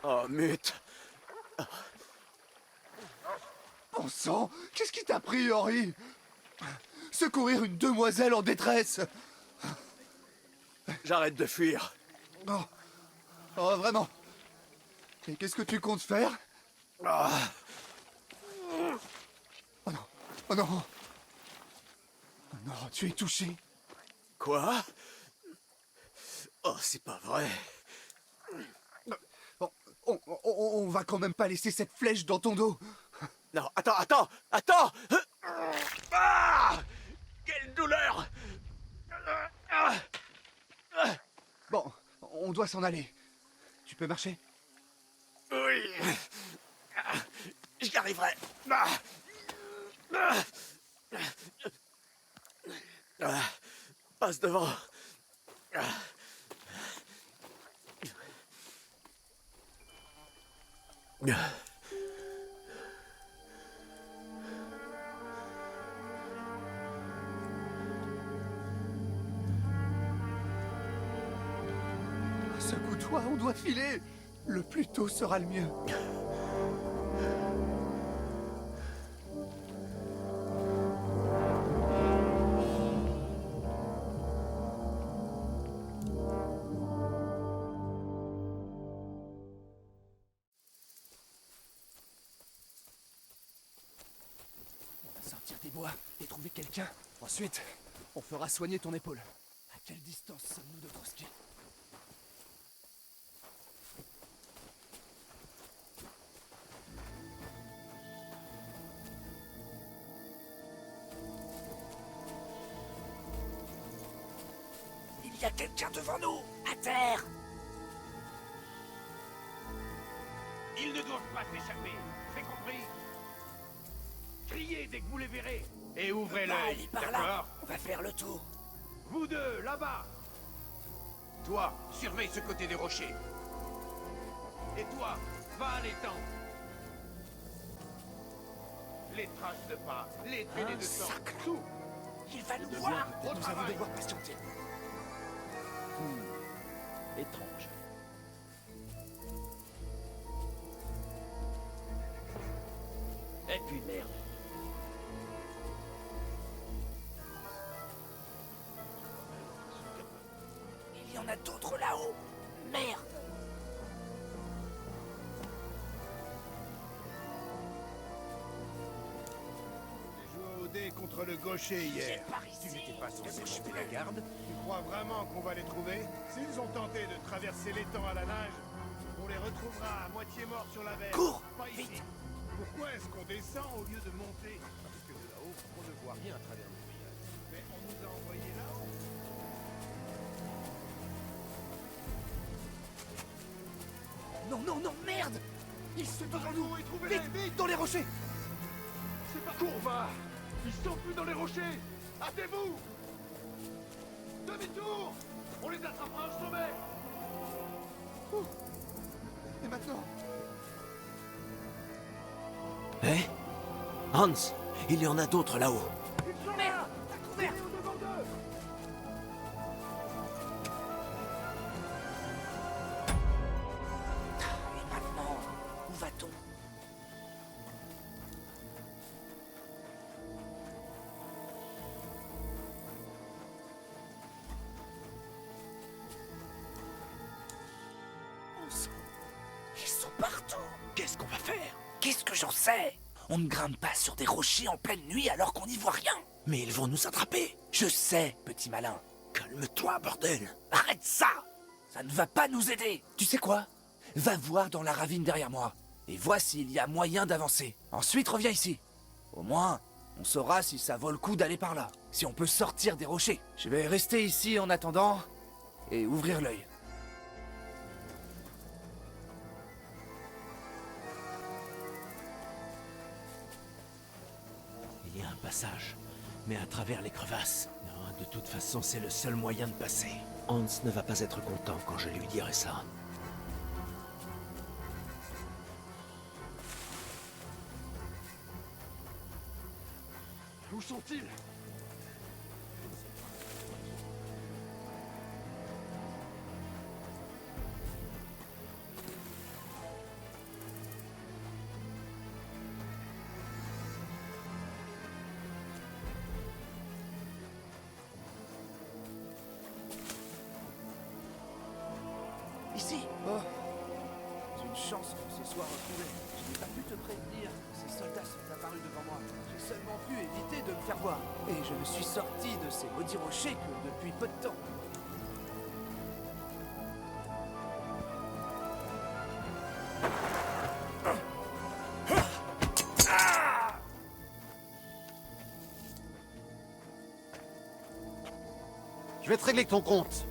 [SPEAKER 1] Oh, mute!
[SPEAKER 5] Bon sang, qu'est-ce qui t'a pris, Henri? Secourir une demoiselle en détresse!
[SPEAKER 1] J'arrête de fuir.
[SPEAKER 5] Oh, oh vraiment? Et qu'est-ce que tu comptes faire?
[SPEAKER 1] Ah.
[SPEAKER 5] Oh non, oh non! Oh non, tu es touché.
[SPEAKER 1] Quoi? Oh, c'est pas vrai.
[SPEAKER 5] Bon, on va quand même pas laisser cette flèche dans ton dos.
[SPEAKER 1] Non, attends! Ah! Quelle douleur!
[SPEAKER 5] Bon, on doit s'en aller. Tu peux marcher?
[SPEAKER 1] Oui. J'y arriverai. Passe devant.
[SPEAKER 5] Secoue-toi, on doit filer. Le plus tôt sera le mieux. On va sortir des bois et trouver quelqu'un. Ensuite, on fera soigner ton épaule. À quelle distance sommes-nous de Trotsky?
[SPEAKER 3] Il y a quelqu'un devant nous! À terre! Ils ne doivent pas s'échapper! C'est compris? Criez dès que vous les verrez! Et ouvrez l'œil, d'accord? On va faire le tour. Vous deux, là-bas! Toi, surveille ce côté des rochers. Et toi, va à l'étang. Les traces de pas, les traînées de sang, tout! Il va nous voir!
[SPEAKER 5] Nous allons devoir patienter.
[SPEAKER 8] Étrange. Et puis merde.
[SPEAKER 3] Il y en a d'autres là-haut! Merde!
[SPEAKER 13] J'ai joué au dé contre le gaucher hier. Tu n'étais pas censé monter la garde? Tu crois vraiment qu'on va les trouver? S'ils ont tenté de traverser l'étang à la nage, on les retrouvera à moitié morts sur la verre.
[SPEAKER 3] Cours!
[SPEAKER 13] Pas ici.
[SPEAKER 3] Vite!
[SPEAKER 13] Pourquoi est-ce qu'on descend au lieu de monter? Parce que de là-haut, on ne voit rien à travers le grillage. Mais on nous a envoyés là-haut.
[SPEAKER 5] Non, non, non, merde! Ils sont devant nous! Vite, vite, dans les rochers!
[SPEAKER 11] C'est pas Courva! Ils sont plus dans les rochers! Hâtez-vous!
[SPEAKER 3] Demi-tour! On les attrapera au sommet!
[SPEAKER 5] Ouh. Et maintenant?
[SPEAKER 1] Hé? Hans, il y en a d'autres là-haut.
[SPEAKER 3] Merde! T'as couvert! Et maintenant, où va-t-on? qu'est-ce que j'en sais? On ne grimpe pas sur des rochers en pleine nuit alors qu'on n'y voit rien.
[SPEAKER 1] Mais ils vont nous attraper.
[SPEAKER 3] Je sais, petit malin.
[SPEAKER 1] Calme-toi, bordel.
[SPEAKER 3] Arrête ça! Ça ne va pas nous aider. Tu sais quoi? Va voir dans la ravine derrière moi. Et vois s'il y a moyen d'avancer. Ensuite, reviens ici. Au moins, on saura si ça vaut le coup d'aller par là. Si on peut sortir des rochers. Je vais rester ici en attendant et ouvrir l'œil.
[SPEAKER 1] Il y a un passage, mais à travers les crevasses. Non, de toute façon, c'est le seul moyen de passer. Hans ne va pas être content quand je lui dirai ça.
[SPEAKER 9] Où sont-ils?
[SPEAKER 3] Ici. Oh. J'ai une chance qu'on se soit retrouvés. Je n'ai pas pu te prévenir que ces soldats sont apparus devant moi. J'ai seulement pu éviter de me faire voir. Et je ne suis sorti de ces maudits rochers que depuis peu de temps.
[SPEAKER 6] Je vais te régler ton compte.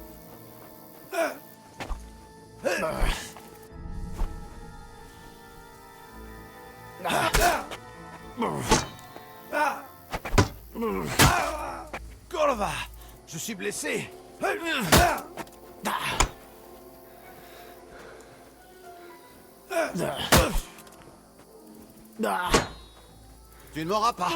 [SPEAKER 8] Golova, je suis blessé.
[SPEAKER 6] Tu ne m'auras pas.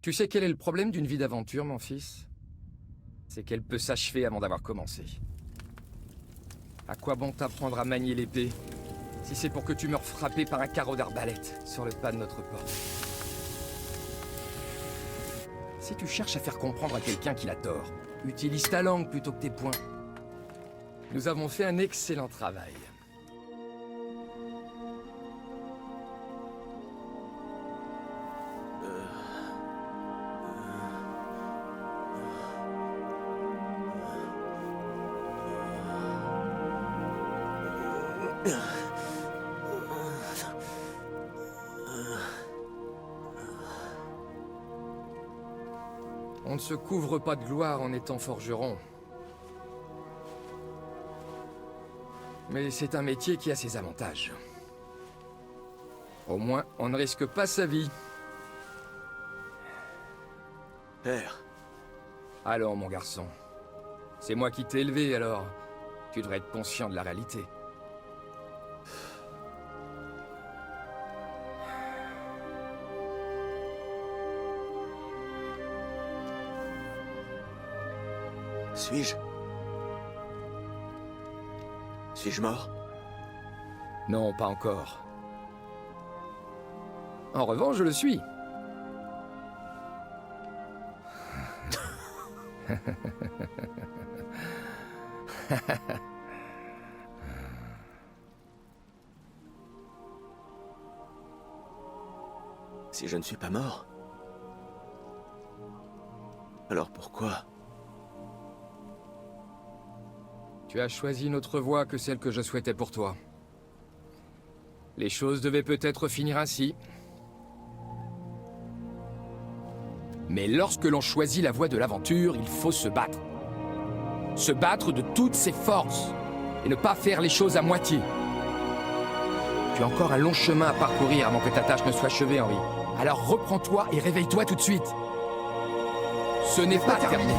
[SPEAKER 14] Tu sais quel est le problème d'une vie d'aventure, mon fils? C'est qu'elle peut s'achever avant d'avoir commencé. À quoi bon t'apprendre à manier l'épée, si c'est pour que tu meurs frappé par un carreau d'arbalète sur le pas de notre porte? Si tu cherches à faire comprendre à quelqu'un qu'il a tort, utilise ta langue plutôt que tes poings. Nous avons fait un excellent travail. On ne se couvre pas de gloire en étant forgeron. Mais c'est un métier qui a ses avantages. Au moins, on ne risque pas sa vie.
[SPEAKER 1] Père.
[SPEAKER 14] Alors, mon garçon, c'est moi qui t'ai élevé, alors tu devrais être conscient de la réalité.
[SPEAKER 1] Suis-je mort?
[SPEAKER 14] Non, pas encore. En revanche, je le suis.
[SPEAKER 1] Si je ne suis pas mort, alors pourquoi?
[SPEAKER 14] Tu as choisi une autre voie que celle que je souhaitais pour toi. Les choses devaient peut-être finir ainsi. Mais lorsque l'on choisit la voie de l'aventure, il faut se battre. Se battre de toutes ses forces. et ne pas faire les choses à moitié. Tu as encore un long chemin à parcourir avant que ta tâche ne soit achevée, Henry. Alors reprends-toi et réveille-toi tout de suite. Ce n'est pas terminé.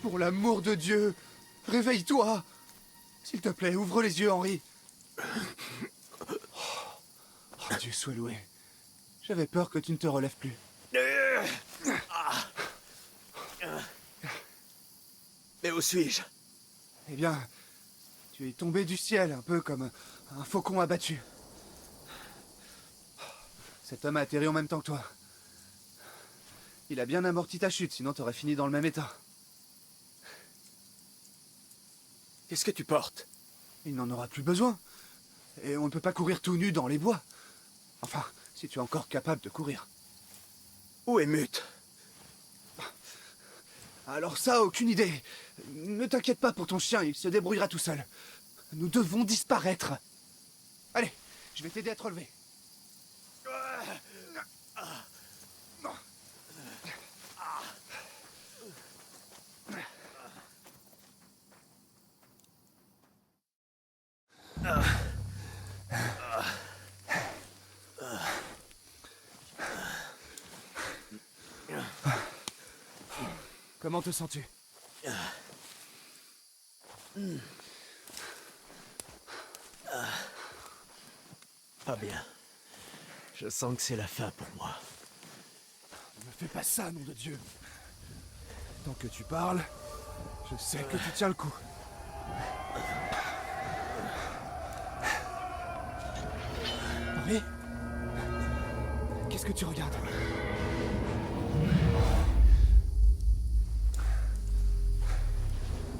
[SPEAKER 5] Pour l'amour de Dieu, réveille-toi. S'il te plaît, ouvre les yeux, Henry. Oh, Dieu soit loué. J'avais peur que tu ne te relèves plus.
[SPEAKER 1] Mais où suis-je?
[SPEAKER 5] Eh bien, tu es tombé du ciel, un peu comme un faucon abattu. Cet homme a atterri en même temps que toi. Il a bien amorti ta chute, sinon t'aurais fini dans le même état.
[SPEAKER 1] Qu'est-ce que tu portes?
[SPEAKER 5] Il n'en aura plus besoin. Et on ne peut pas courir tout nu dans les bois. Enfin, si tu es encore capable de courir.
[SPEAKER 1] Où est Mute?
[SPEAKER 5] Alors ça, aucune idée. Ne t'inquiète pas pour ton chien, il se débrouillera tout seul. Nous devons disparaître. Allez, je vais t'aider à te relever. Comment te sens-tu?
[SPEAKER 1] Pas bien. Je sens que c'est la fin pour moi.
[SPEAKER 5] Ne me fais pas ça, nom de Dieu. Tant que tu parles, je sais que tu tiens le coup. Henri? Qu'est-ce que tu regardes?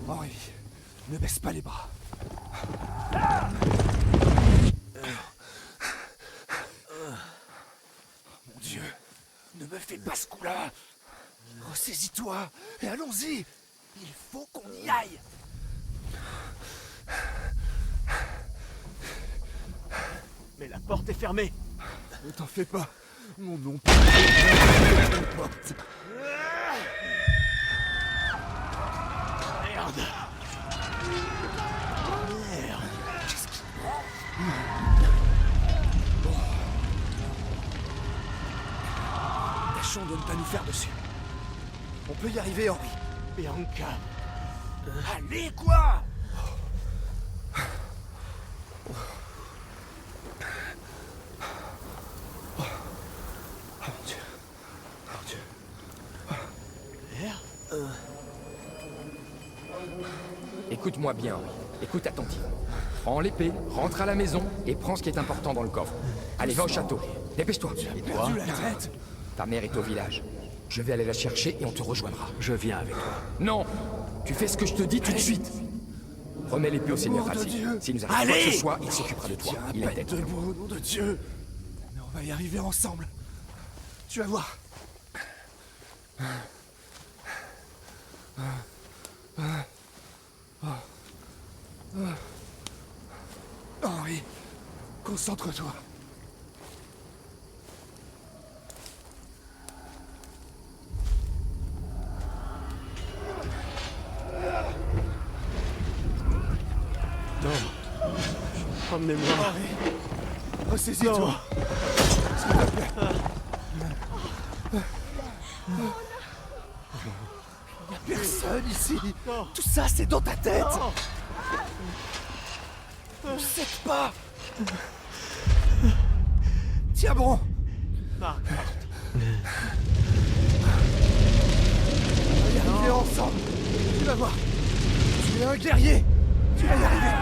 [SPEAKER 5] Henri, ne baisse pas les bras. Mon Dieu, ne me fais pas ce coup-là. Ressaisis-toi et allons-y. Il faut qu'on y aille.
[SPEAKER 1] Mais la porte est fermée.
[SPEAKER 5] Ne t'en fais pas. Mon nom. Porte.
[SPEAKER 1] Merde. Merde.
[SPEAKER 5] Qu'est-ce qui... Tâchons de ne pas nous faire dessus. On peut y arriver, Henri.
[SPEAKER 1] Bianca.
[SPEAKER 5] Allez, quoi! Oh mon Dieu. Mon Dieu.
[SPEAKER 1] Merde.
[SPEAKER 14] Écoute-moi bien, Henri. Écoute attentivement. Prends l'épée, rentre à la maison et prends ce qui est important dans le coffre. Allez, va au château. Dépêche-toi.
[SPEAKER 5] Et toi? Perdu la tête.
[SPEAKER 14] Ta mère est au village. Je vais aller la chercher et on te rejoindra.
[SPEAKER 1] Je viens avec toi.
[SPEAKER 14] Non! Tu fais ce que je te dis tout de suite. Remets l'épée au Seigneur Halsey. S'il nous arrive quoi que ce soit, il s'occupera de toi. Il est tête.
[SPEAKER 5] Debout, nom de Dieu. Mais on va y arriver ensemble. Tu vas voir. Henri, concentre-toi.
[SPEAKER 1] Non. Emmenez-moi.
[SPEAKER 5] Henri, ressaisis-toi. S'il te plaît. Il n'y a personne ici.
[SPEAKER 1] Non.
[SPEAKER 5] Tout ça, c'est dans ta tête.
[SPEAKER 1] Non.
[SPEAKER 5] Ne cède pas. Tiens bon.
[SPEAKER 1] Marc.
[SPEAKER 5] On va y arriver ensemble. Tu vas voir. Tu es un guerrier. Tu vas y arriver.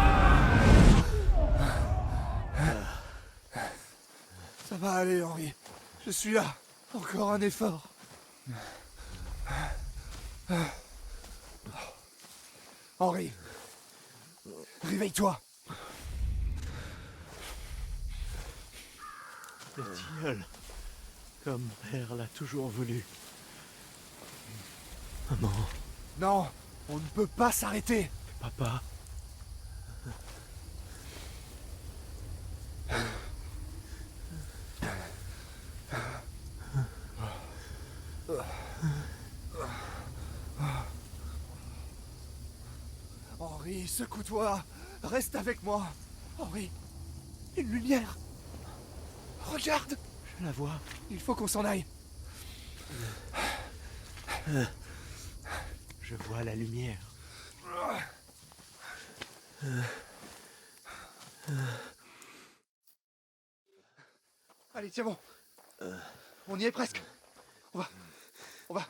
[SPEAKER 5] Ça va aller, Henri. Je suis là. Encore un effort. Henri. Réveille-toi.
[SPEAKER 1] Le tilleul. Comme père l'a toujours voulu. Maman.
[SPEAKER 5] Non, on ne peut pas s'arrêter.
[SPEAKER 1] Papa.
[SPEAKER 5] Henri. Henri, secoue-toi. Reste avec moi. Henri, une lumière. Regarde.
[SPEAKER 8] Je la vois.
[SPEAKER 5] Il faut qu'on s'en aille.
[SPEAKER 8] Je vois la lumière.
[SPEAKER 5] Allez, tiens bon. On y est presque. On va.